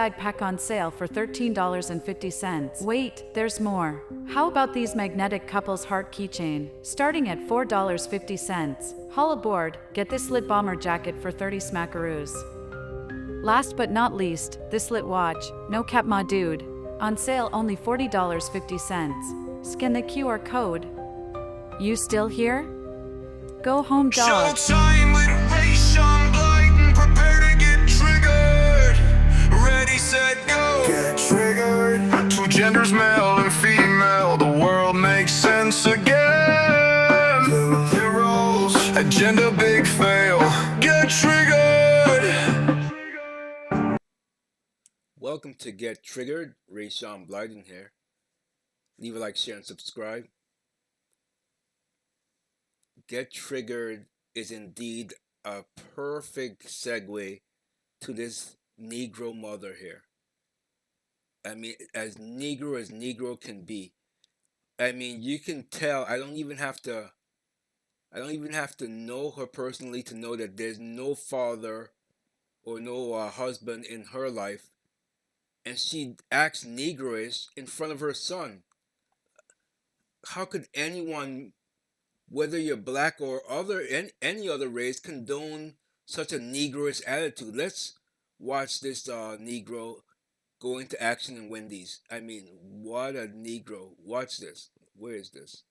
pack on sale for $13.50. Wait, there's more. How about these magnetic couples heart keychain, starting at $4.50. Haul aboard, get this lit bomber jacket for 30 smackaroos. Last but not least, this lit watch, no cap ma dude. On sale only $40.50. Scan the QR code. You still here? Go home, dog. Showtime with Rayshon Blyton, prepare to get triggered. Ready, set, go. Get triggered. Two genders, male and female. The world makes sense again. Blue heroes, agenda big fail. Get triggered. Welcome to Get Triggered. Rayshon Blyton here. Leave a like, share, and subscribe. Get Triggered is indeed a perfect segue to this Negro mother here. I mean, as Negro can be. I mean, you can tell. I don't even have to know her personally to know that there's no father or no husband in her life, and she acts Negroish in front of her son. How could anyone, whether you're black or any other race, condone such a Negroish attitude? Let's watch this Negro go into action in Wendy's. I mean, what a Negro. Watch this. Where is this?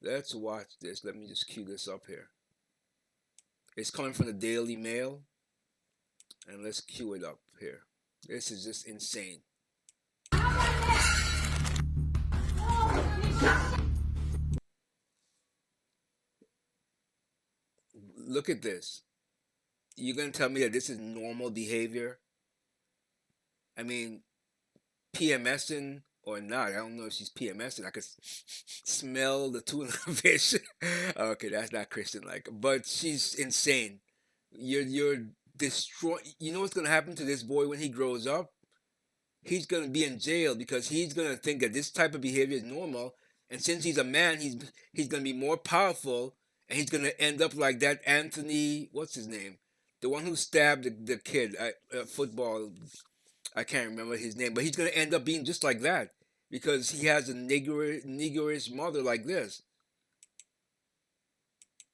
Let's watch this. Let me just cue this up here. It's coming from the Daily Mail. And let's cue it up here. This is just insane. Look at this. You're going to tell me that this is normal behavior? I mean, PMSing or not. I don't know if she's PMSing. I could smell the tuna fish. Okay, that's not Christian-like. But she's insane. You're destroy. You know what's going to happen to this boy when he grows up? He's going to be in jail because he's going to think that this type of behavior is normal. And since he's a man, he's going to be more powerful. And he's going to end up like that Anthony, what's his name? The one who stabbed the kid at football. I can't remember his name. But he's going to end up being just like that. Because he has a Negroish mother like this.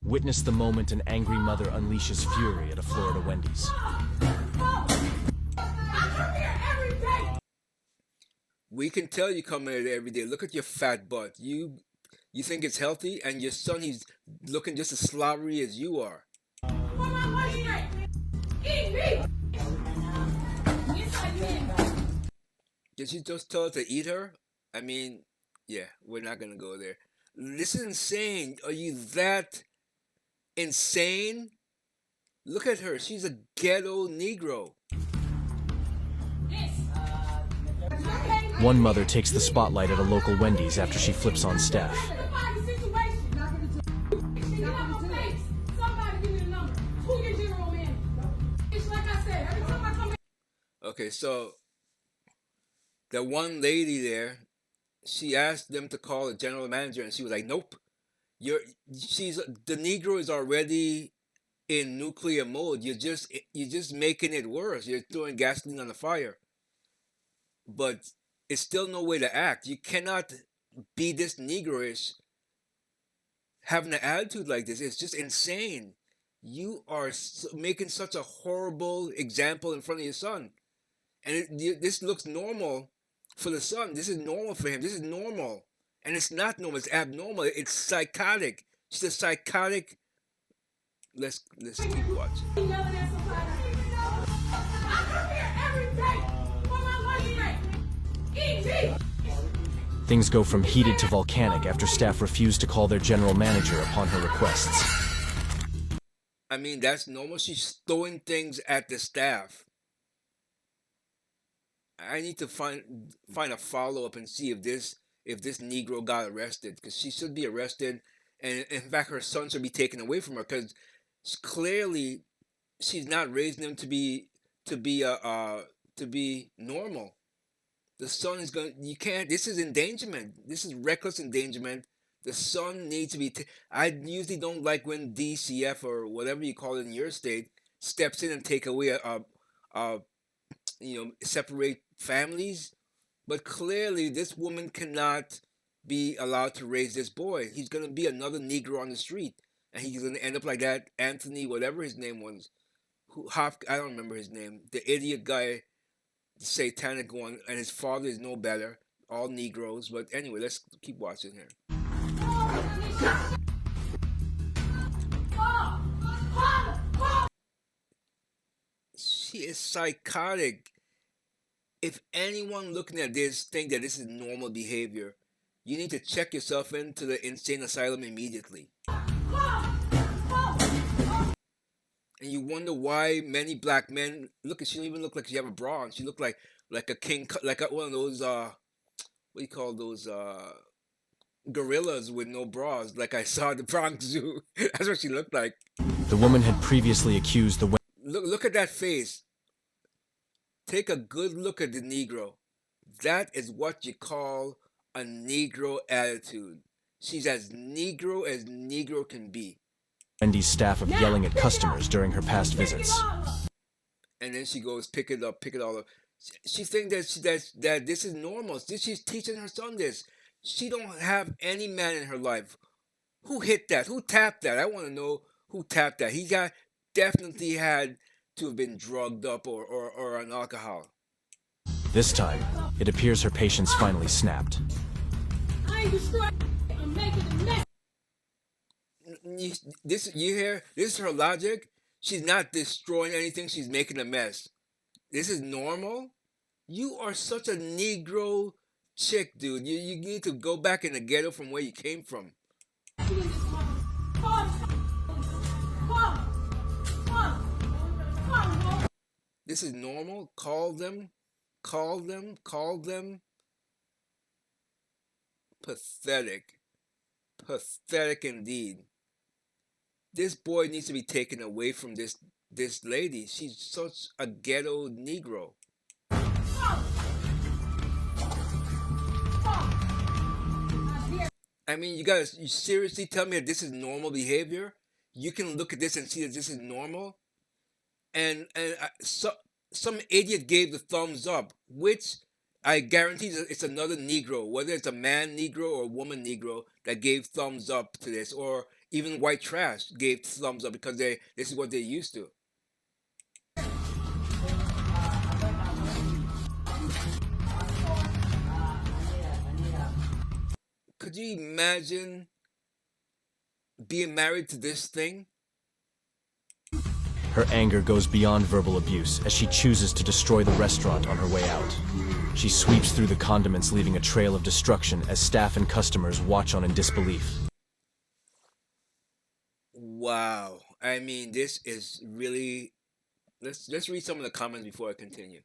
Witness the moment an angry mother unleashes fury at a Florida Wendy's. We can tell you come here every day. Look at your fat butt. You think it's healthy, and your son, he's looking just as slobbery as you are. Did you just tell her to eat her? I mean, yeah, we're not gonna go there. This is insane. Are you that insane? Look at her. She's a ghetto Negro. One mother takes the spotlight at a local Wendy's after she flips on staff. Okay, so the one lady there, she asked them to call the general manager, and she was like, "Nope, the Negro is already in nuclear mode. You're just making it worse. You're throwing gasoline on the fire." But it's still no way to act. You cannot be this Negroish, having an attitude like this. It's just insane. You are making such a horrible example in front of your son. And this looks normal for the son. This is normal for him. This is normal. And it's not normal. It's abnormal. It's psychotic. She's a psychotic. Let's keep watching. Things go from heated to volcanic after staff refuse to call their general manager upon her requests. I mean, that's normal. She's throwing things at the staff. I need to find a follow-up and see if this Negro got arrested, because she should be arrested, and in fact her son should be taken away from her, because clearly she's not raising him to be normal. The son is you can't. This is endangerment. This is reckless endangerment. The son needs to be. I usually don't like when DCF or whatever you call it in your state steps in and take away a separate families. But clearly, this woman cannot be allowed to raise this boy. He's going to be another Negro on the street, and he's going to end up like that Anthony, whatever his name was. I don't remember his name. The idiot guy, the satanic one, and his father is no better. All Negroes. But anyway, let's keep watching here. She is psychotic. If anyone looking at this think that this is normal behavior, you need to check yourself into the insane asylum immediately. And you wonder why many black men look at she don't even look like she have a bra on. She look like a king, like one of those what do you call those gorillas with no bras, like I saw at the Bronx Zoo. That's what she looked like. The woman had previously accused the Look at that face. Take a good look at the Negro. That is what you call a Negro attitude. She's as Negro can be. Wendy's staff of yelling at customers during her past visits. And then she goes, pick it up, pick it all up. She thinks that this is normal. She's teaching her son this. She don't have any man in her life. Who hit that? Who tapped that? I want to know who tapped that. He definitely had to have been drugged up or on alcohol. This time, it appears her patience finally snapped. I ain't destroying. I'm making a mess. You hear? This is her logic. She's not destroying anything. She's making a mess. This is normal. You are such a Negro chick, dude. You need to go back in the ghetto from where you came from. This is normal. Call them. Call them. Call them. Pathetic. Pathetic indeed. This boy needs to be taken away from this lady. She's such a ghetto Negro. I mean, you seriously tell me that this is normal behavior? You can look at this and see that this is normal? And some idiot gave the thumbs up, which I guarantee it's another Negro, whether it's a man Negro or a woman Negro that gave thumbs up to this, or even white trash gave thumbs up because this is what they're used to. Could you imagine being married to this thing? Her anger goes beyond verbal abuse as she chooses to destroy the restaurant on her way out. She sweeps through the condiments, leaving a trail of destruction as staff and customers watch on in disbelief. Wow. I mean, this is really... Let's read some of the comments before I continue.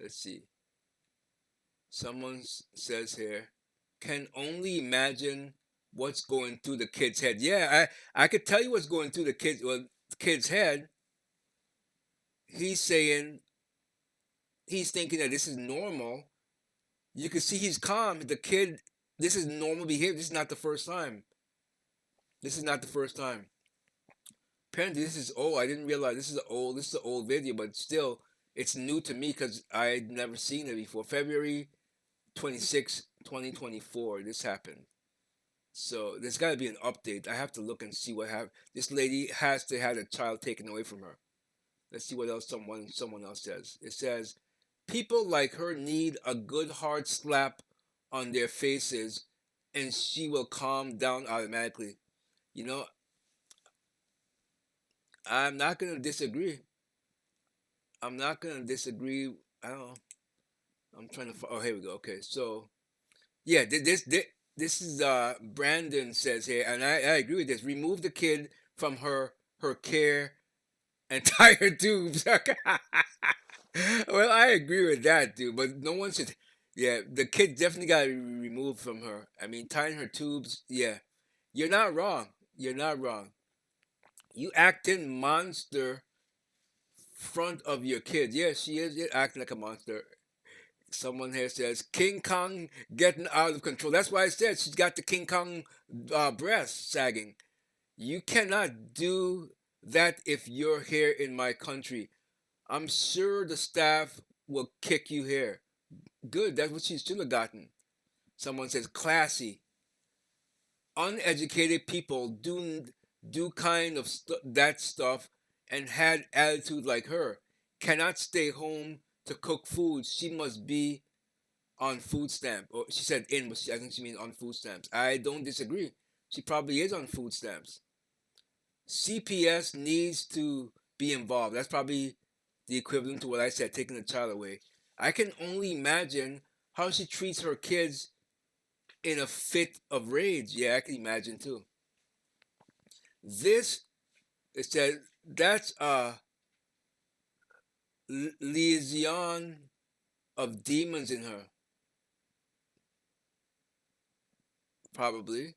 Let's see. Someone says here, can only imagine what's going through the kid's head. Yeah, I could tell you what's going through the kid's head. He's saying, he's thinking that this is normal. You can see he's calm. The kid, this is normal behavior. This is not the first time. This is not the first time. Apparently this is old. I didn't realize this is an old video, but still, it's new to me because I'd never seen it before. February 26, 2024, this happened. So there's got to be an update. I have to look and see what happened. This lady has to have a child taken away from her. Let's see what else someone else says. It says, people like her need a good hard slap on their faces and she will calm down automatically. You know, I'm not going to disagree. I'm not going to disagree. I don't know. I'm trying to... Oh, here we go. Okay, so... Yeah, this is... Brandon says here, and I agree with this. Remove the kid from her care and tie her tubes. Well, I agree with that, dude. But no one should... Yeah, the kid definitely got to be removed from her. I mean, tying her tubes, yeah. You're not wrong. You're not wrong. You acting monster front of your kid. Yeah, she is acting like a monster. Someone here says, King Kong getting out of control. That's why I said she's got the King Kong breast sagging. You cannot do that if you're here in my country. I'm sure the staff will kick you here. Good, that's what she should have gotten. Someone says classy. Uneducated people do kind of that stuff and had attitude like her. Cannot stay home to cook food. She must be on food stamp. Or she said in, but I think she means on food stamps. I don't disagree. She probably is on food stamps. CPS needs to be involved. That's probably the equivalent to what I said, taking the child away. I can only imagine how she treats her kids in a fit of rage. Yeah, I can imagine too. This, it said, that's a legion of demons in her, probably.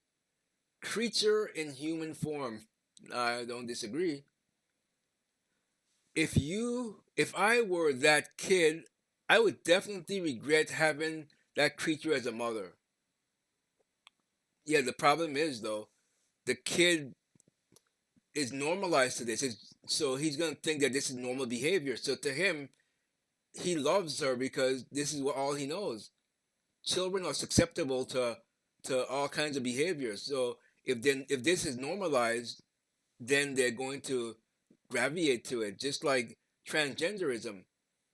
Creature in human form. I don't disagree. If I were that kid, I would definitely regret having that creature as a mother. Yeah, the problem is though, the kid is normalized to this. So he's gonna think that this is normal behavior. So to him, he loves her because this is what all he knows. Children are susceptible to all kinds of behaviors. So if this is normalized, then they're going to gravitate to it. Just like transgenderism.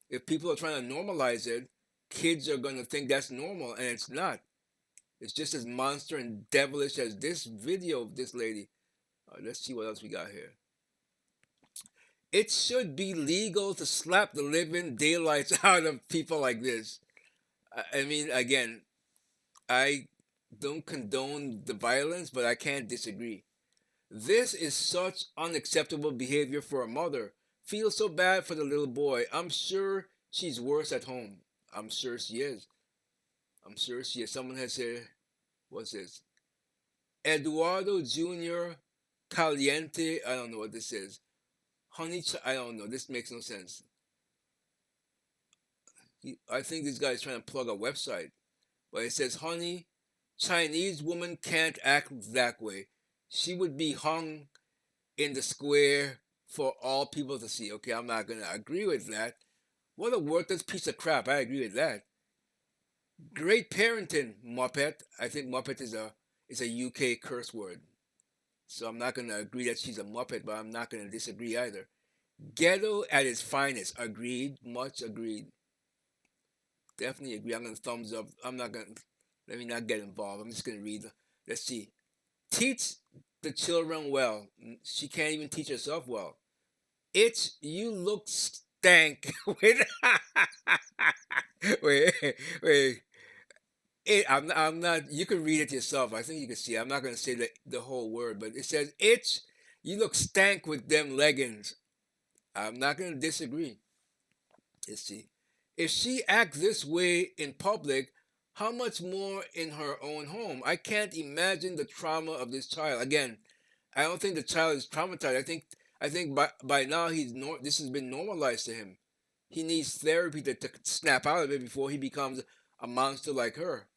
If people are trying to normalize it, kids are going to think that's normal, and it's not. It's just as monster and devilish as this video of this lady. Let's see what else we got here. It should be legal to slap the living daylights out of people like this. I mean, again, I don't condone the violence, but I can't disagree. This is such unacceptable behavior for a mother. Feel so bad for the little boy. I'm sure she's worse at home. I'm sure she is. I'm sure she is. Someone has said, what's this? Eduardo Jr. Caliente. I don't know what this is. I don't know. This makes no sense. I think this guy is trying to plug a website. But it says, honey, Chinese woman can't act that way. She would be hung in the square for all people to see. Okay, I'm not going to agree with that. What a worthless piece of crap. I agree with that. Great parenting, Muppet. I think Muppet is a UK curse word. So I'm not going to agree that she's a Muppet, but I'm not going to disagree either. Ghetto at its finest. Agreed. Much agreed. Definitely agree. I'm going to thumbs up. I'm not going to, let me not get involved. I'm just going to read. Let's see. Teach the children well. She can't even teach herself well. You look stank with. wait, wait. I'm not. You can read it yourself. I think you can see. I'm not gonna say the whole word, but it says itch. You look stank with them leggings. I'm not gonna disagree. Let's see. If she acts this way in public, how much more in her own home? I can't imagine the trauma of this child. Again, I don't think the child is traumatized. I think by now this has been normalized to him. He needs therapy to snap out of it before he becomes a monster like her.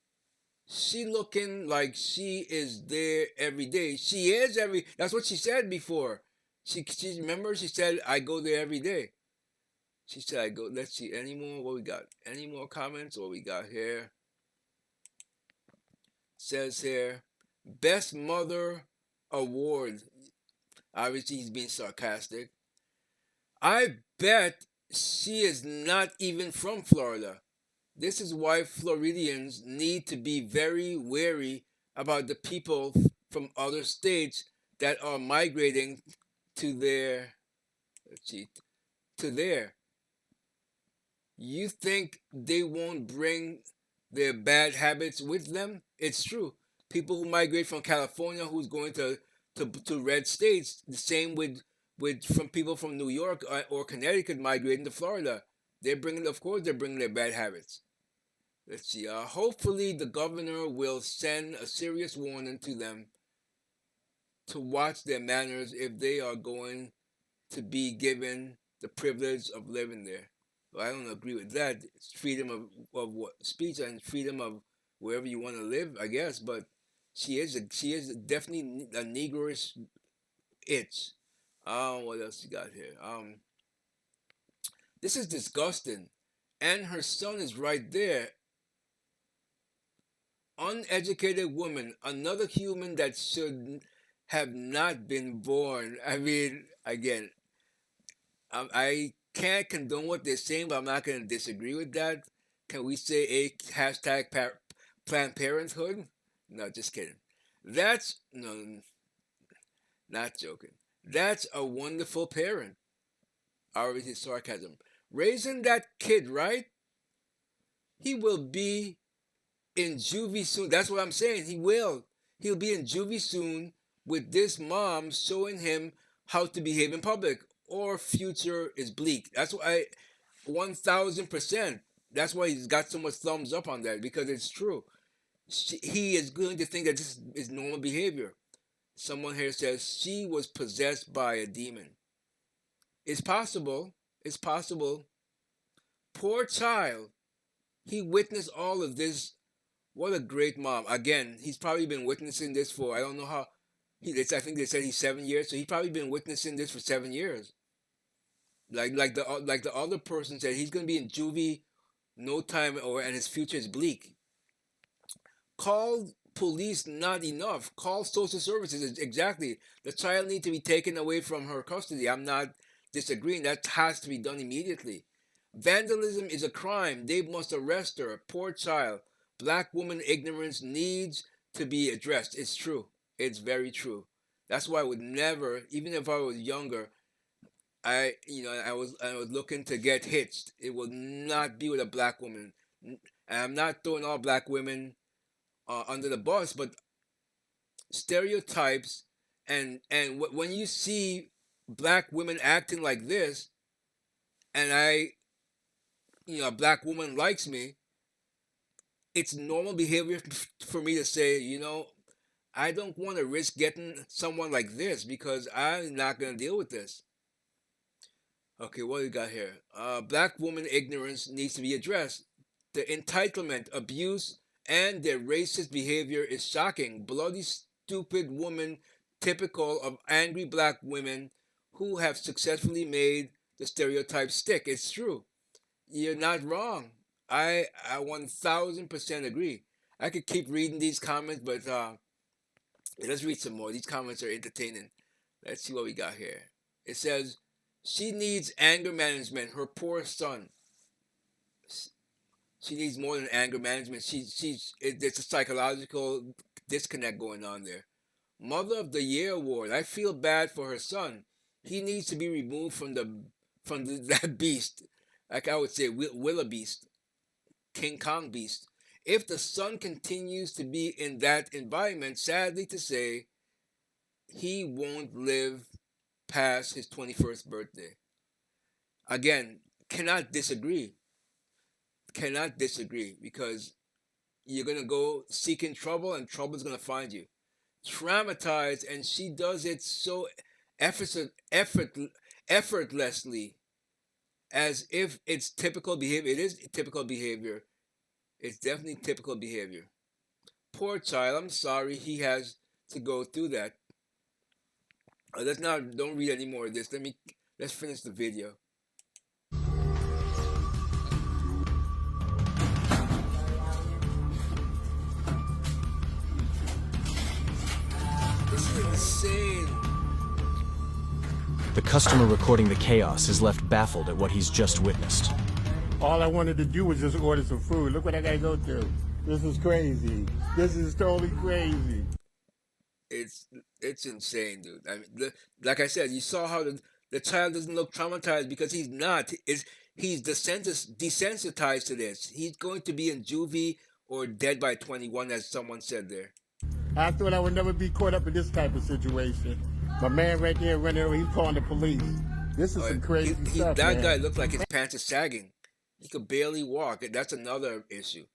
She looking like she is there every day. She is every. That's what she said before. She remember she said I go there every day. She said I go. Let's see any more. What we got? Any more comments? What we got here? Says here, best mother award. Obviously he's being sarcastic. I bet she is not even from Florida. This is why Floridians need to be very wary about the people from other states that are migrating to their, let's see, to there. You think they won't bring their bad habits with them? It's true. People who migrate from California who's going to red states, the same with from people from New York or Connecticut migrating to Florida. Of course, they're bringing their bad habits. Let's see. Hopefully, the governor will send a serious warning to them to watch their manners if they are going to be given the privilege of living there. Well, I don't agree with that. It's freedom of what speech and freedom of wherever you want to live, I guess. But she is definitely a Negroish itch. What else you got here? This is disgusting. and her son is right there. Uneducated woman, another human that should have not been born. I mean, again, I can't condone what they're saying, but I'm not going to disagree with that. Can we say a hashtag Planned Parenthood? No, just kidding. That's no, not joking. That's a wonderful parent. Obviously, sarcasm. Raising that kid right, he will be in juvie soon. That's what I'm saying. He will. He'll be in juvie soon with this mom showing him how to behave in public. Or future is bleak. That's why 1000%. That's why he's got so much thumbs up on that because it's true. He is going to think that this is normal behavior. Someone here says she was possessed by a demon. It's possible. It's possible. Poor child. He witnessed all of this. What a great mom. Again, he's probably been witnessing this for, I don't know how. I think they said he's 7 years, so he's probably been witnessing this for 7 years. Like the other person said, he's gonna be in juvie no time, and his future is bleak. Call police not enough. Call social services. Exactly. The child needs to be taken away from her custody. I'm not disagreeing. That has to be done immediately. Vandalism is a crime. They must arrest her. Poor child. Black woman ignorance needs to be addressed. It's true. It's very true. That's why I would never, even if I was younger, I was looking to get hitched. It will not be with a black woman. And I'm not throwing all black women under the bus, but stereotypes when you see black women acting like this, and a black woman likes me, it's normal behavior for me to say, I don't want to risk getting someone like this because I'm not going to deal with this. Okay, what do we got here? Black woman ignorance needs to be addressed. The entitlement, abuse, and their racist behavior is shocking. Bloody, stupid woman, typical of angry black women who have successfully made the stereotype stick. It's true. You're not wrong. I 1000% agree. I could keep reading these comments, but let's read some more. These comments are entertaining. Let's see what we got here. It says, she needs anger management. Her poor son. She needs more than anger management. It's a psychological disconnect going on there. Mother of the Year award. I feel bad for her son. He needs to be removed from that beast. Like I would say, wildebeest, King Kong beast. If the son continues to be in that environment, sadly to say, he won't live past his 21st birthday. Again, cannot disagree. Cannot disagree because you're going to go seeking trouble and trouble's going to find you. Traumatized, and she does it so effortlessly as if it's typical behavior. It is typical behavior. It's definitely typical behavior. Poor child, I'm sorry he has to go through that. Don't read any more of this. Let's finish the video. This is insane. The customer recording the chaos is left baffled at what he's just witnessed. All I wanted to do was just order some food. Look what I gotta go through. This is crazy. This is totally crazy. It's insane, dude. I mean, like I said, you saw how the child doesn't look traumatized because he's not. He's desensitized to this. He's going to be in juvie or dead by 21, as someone said there. I thought I would never be caught up in this type of situation. My man right there running over, he's calling the police. This is some crazy stuff, That man. guy looks like his pants are sagging. He could barely walk. That's another issue.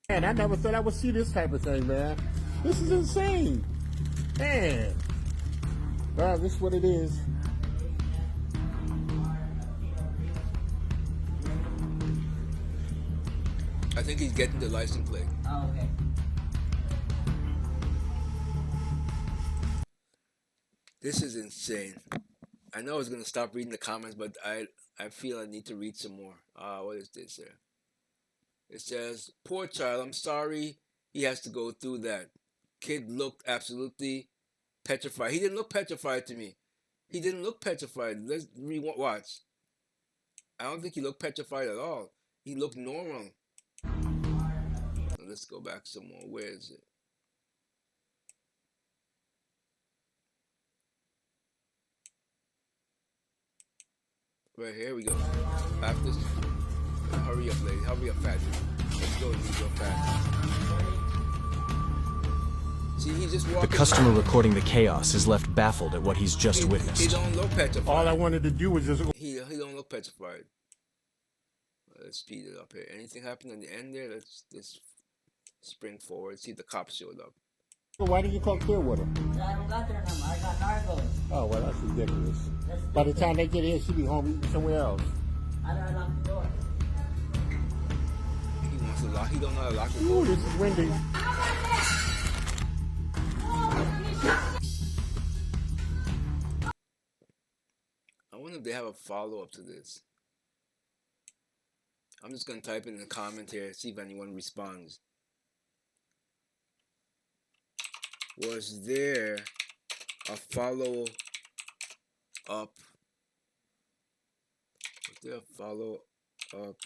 Man, I never thought I would see this type of thing, man. This is insane. Man. Well, this is what it is. I think he's getting the license plate. Oh, okay. This is insane. I know I was gonna stop reading the comments, but I feel I need to read some more. What is this here? It says, "Poor child, I'm sorry he has to go through that." Kid looked absolutely petrified. He didn't look petrified to me. He didn't look petrified. Let's watch. I don't think he looked petrified at all. He looked normal. Let's go back some more. Where is it? Right here we go. After, hurry up, lady. Hurry up, fast. Let's go, real fast. See, he just walking. The customer recording the chaos is left baffled at what he's just witnessed. He don't look petrified. All I wanted to do was just. He don't look petrified. Let's speed it up here. Anything happened at the end there? Let's spring forward. See if the cops showed up. Why did you call Clearwater? I don't got their number. I got Narcos. Oh, well, that's ridiculous. By the time they get here, she'll be home somewhere else. I don't lock the door. He wants to lock. He don't know how to lock the Ooh, door. this is Wendy. I wonder if they have a follow-up to this. I'm just gonna type it in the comment here, see if anyone responds. Was there a follow-up? Was there a follow-up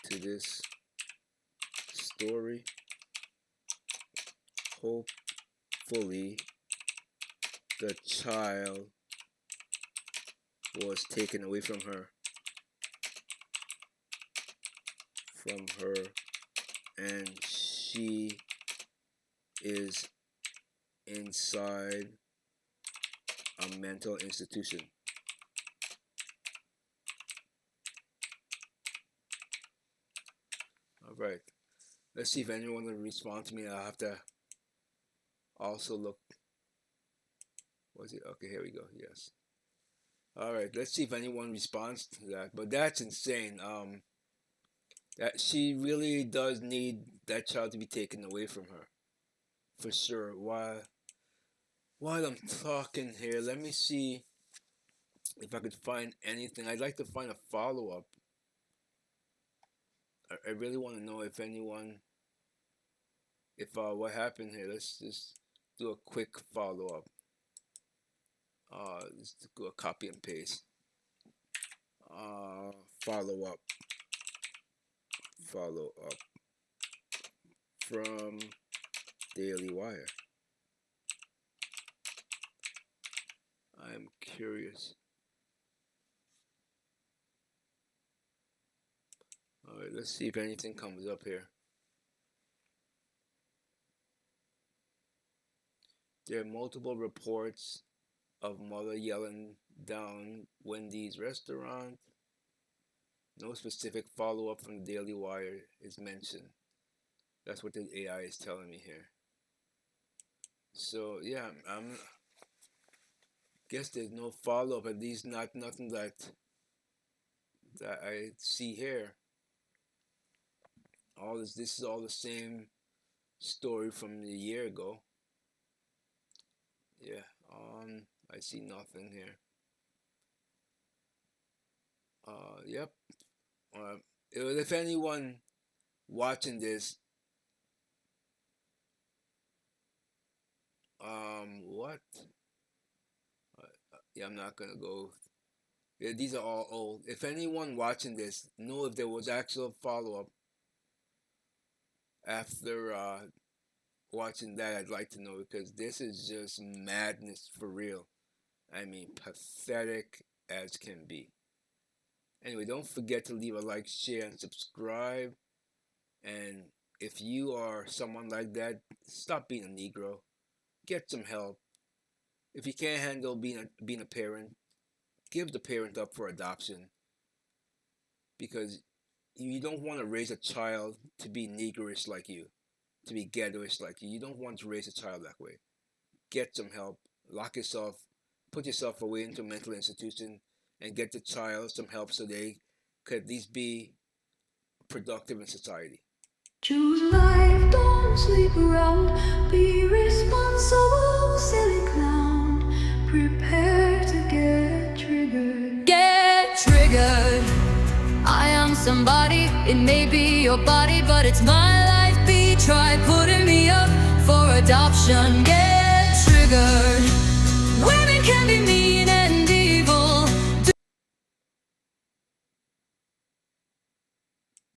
to this story? Hopefully, the child was taken away from her, and she is inside a mental institution. All right, let's see if anyone will respond to me. I'll have to also look. Was it okay? Here we go. Yes. All right, let's see if anyone responds to that. But that's insane. That she really does need that child to be taken away from her, for sure. While I'm talking here, let me see if I could find anything. I'd like to find a follow-up. I really want to know if anyone, what happened here. Let's just do a quick follow-up. Let's do a copy and paste. Follow up from Daily Wire. I'm curious. All right, let's see if anything comes up here. There are multiple reports of mother yelling down Wendy's restaurant. No specific follow-up from the Daily Wire is mentioned. That's what the AI is telling me here. So yeah, I'm guess there's no follow-up, at least nothing that I see here. All this is all the same story from a year ago. Yeah, I see nothing here. Yep. If anyone watching this, what? Yeah, I'm not gonna go. Yeah, these are all old. If anyone watching this know if there was actual follow-up after watching that, I'd like to know, because this is just madness for real. I mean, pathetic as can be. Anyway, don't forget to leave a like, share, and subscribe. And if you are someone like that, stop being a Negro. Get some help. If you can't handle being a parent, give the parent up for adoption. Because you don't want to raise a child to be Negrish like you, to be ghettoish like you. You don't want to raise a child that way. Get some help. Lock yourself. Put yourself away into a mental institution and get the child some help so they could at least be productive in society. Choose life, don't sleep around. Be responsible, silly clown. Prepare to get triggered. Get triggered. somebody. It may be your body, but it's my life. Try putting me up for adoption. Get triggered.